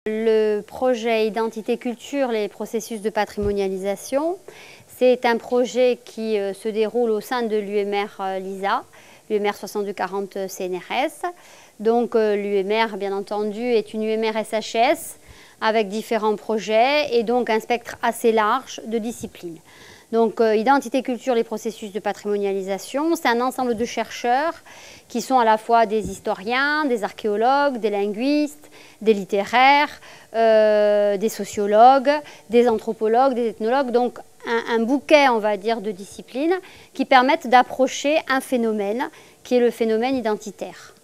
Le projet Identité Culture, les processus de patrimonialisation, c'est un projet qui se déroule au sein de l'UMR LISA, l'UMR 6240 CNRS. Donc l'UMR, bien entendu, est une UMR SHS avec différents projets et donc un spectre assez large de disciplines. Donc Identité Culture, les processus de patrimonialisation, c'est un ensemble de chercheurs qui sont à la fois des historiens, des archéologues, des linguistes, des littéraires, des sociologues, des anthropologues, des ethnologues, donc un bouquet, on va dire, de disciplines qui permettent d'approcher un phénomène qui est le phénomène identitaire.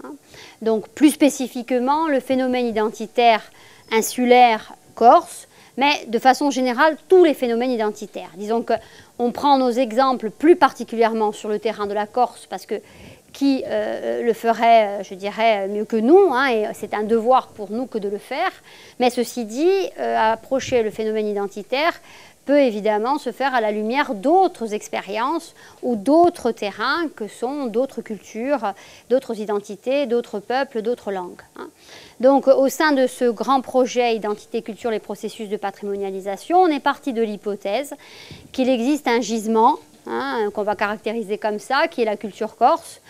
Donc plus spécifiquement, le phénomène identitaire insulaire corse, mais de façon générale, tous les phénomènes identitaires. Disons qu'on prend nos exemples plus particulièrement sur le terrain de la Corse, parce que qui le ferait, je dirais, mieux que nous, et c'est un devoir pour nous que de le faire. Mais ceci dit, approcher le phénomène identitaire peut évidemment se faire à la lumière d'autres expériences ou d'autres terrains que sont d'autres cultures, d'autres identités, d'autres peuples, d'autres langues. Donc au sein de ce grand projet Identité Culture, les processus de patrimonialisation, on est parti de l'hypothèse qu'il existe un gisement, qu'on va caractériser comme ça, qui est la culture corse.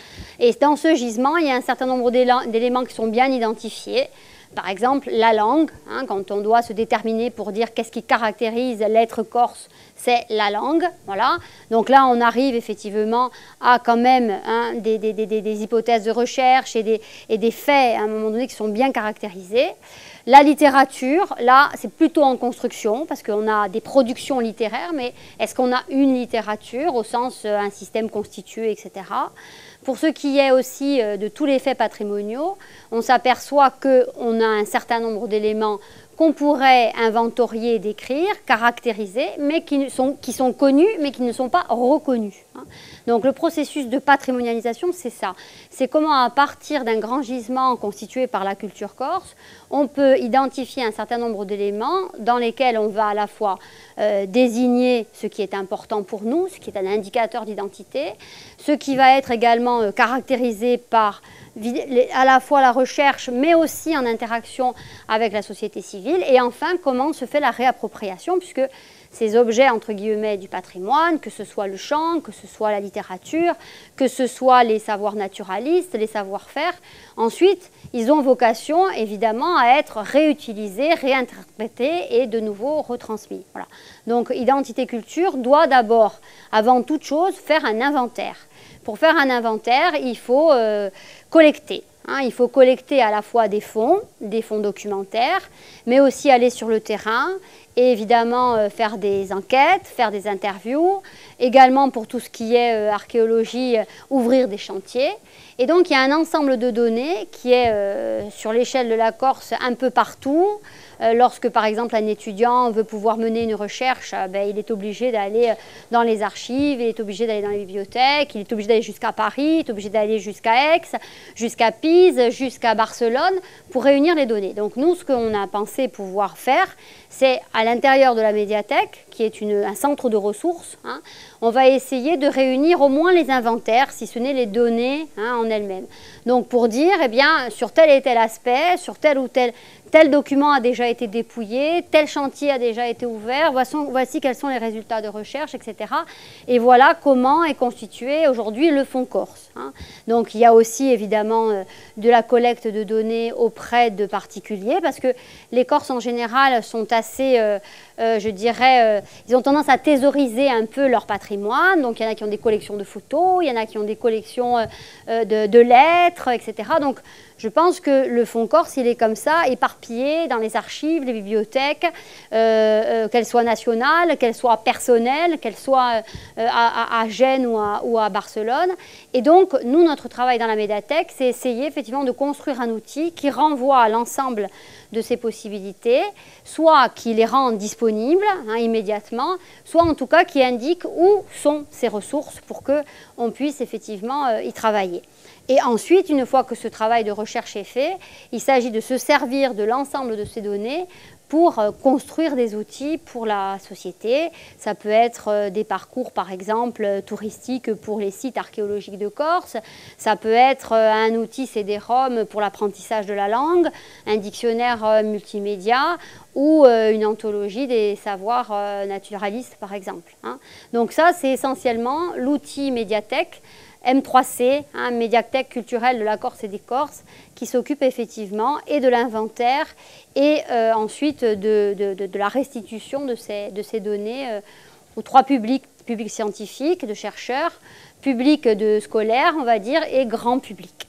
Et dans ce gisement, il y a un certain nombre d'éléments qui sont bien identifiés. Par exemple, la langue, quand on doit se déterminer pour dire qu'est-ce qui caractérise l'être corse, c'est la langue. Voilà. Donc là, on arrive effectivement à quand même des hypothèses de recherche et des faits, à un moment donné, qui sont bien caractérisés. La littérature, là, c'est plutôt en construction, parce qu'on a des productions littéraires, mais est-ce qu'on a une littérature, au sens un système constitué, etc. Pour ce qui est aussi de tous les faits patrimoniaux, on s'aperçoit qu'on a un certain nombre d'éléments qu'on pourrait inventorier, décrire, caractériser, mais qui sont connus, mais qui ne sont pas reconnus. Donc le processus de patrimonialisation, c'est ça. C'est comment, à partir d'un grand gisement constitué par la culture corse, on peut identifier un certain nombre d'éléments dans lesquels on va à la fois désigner ce qui est important pour nous, ce qui est un indicateur d'identité, ce qui va être également caractérisé par à la fois la recherche, mais aussi en interaction avec la société civile, et enfin comment se fait la réappropriation, puisque ces objets, entre guillemets, du patrimoine, que ce soit le chant, que ce soit la littérature, que ce soit les savoirs naturalistes, les savoir-faire, ensuite, ils ont vocation, évidemment, à être réutilisés, réinterprétés et de nouveau retransmis. Voilà. Donc, Identité Culture doit d'abord, avant toute chose, faire un inventaire. Pour faire un inventaire, il faut collecter. Il faut collecter à la fois des fonds documentaires, mais aussi aller sur le terrain et évidemment faire des enquêtes, faire des interviews, également pour tout ce qui est archéologie, ouvrir des chantiers. Et donc il y a un ensemble de données qui est sur l'échelle de la Corse un peu partout. Lorsque par exemple un étudiant veut pouvoir mener une recherche, il est obligé d'aller dans les archives, il est obligé d'aller dans les bibliothèques, il est obligé d'aller jusqu'à Paris, il est obligé d'aller jusqu'à Aix, jusqu'à Pise, jusqu'à Barcelone pour réunir les données. Donc nous, ce qu'on a pensé pouvoir faire, c'est à l'intérieur de la médiathèque, qui est un centre de ressources, on va essayer de réunir au moins les inventaires, si ce n'est les données en elles-mêmes. Donc pour dire, sur tel et tel aspect, sur tel ou tel document a déjà été dépouillé, tel chantier a déjà été ouvert, voici quels sont les résultats de recherche, etc. Et voilà comment est constitué aujourd'hui le Fonds Corse. Donc il y a aussi évidemment de la collecte de données auprès de particuliers, parce que les Corses en général sont assez, je dirais, ils ont tendance à thésauriser un peu leur patrimoine. Donc il y en a qui ont des collections de photos, il y en a qui ont des collections de lettres, etc. Donc je pense que le Fonds Corse, il est comme ça, éparpillé dans les archives, les bibliothèques, qu'elles soient nationales, qu'elles soient personnelles, qu'elles soient à Gênes ou à Barcelone. Et donc, nous, notre travail dans la médiathèque, c'est essayer effectivement de construire un outil qui renvoie à l'ensemble de ces possibilités, soit qui les rend disponibles immédiatement, soit en tout cas qui indique où sont ces ressources pour qu'on puisse effectivement y travailler. Et ensuite, une fois que ce travail de recherche est fait, il s'agit de se servir de l'ensemble de ces données pour construire des outils pour la société. Ça peut être des parcours, par exemple, touristiques pour les sites archéologiques de Corse. Ça peut être un outil CD-ROM pour l'apprentissage de la langue, un dictionnaire multimédia ou une anthologie des savoirs naturalistes, par exemple. Donc ça, c'est essentiellement l'outil médiathèque M3C, médiathèque culturelle de la Corse et des Corses, qui s'occupe effectivement et de l'inventaire et ensuite de la restitution de ces données aux trois publics, public scientifique, de chercheurs, public de scolaires, on va dire, et grand public.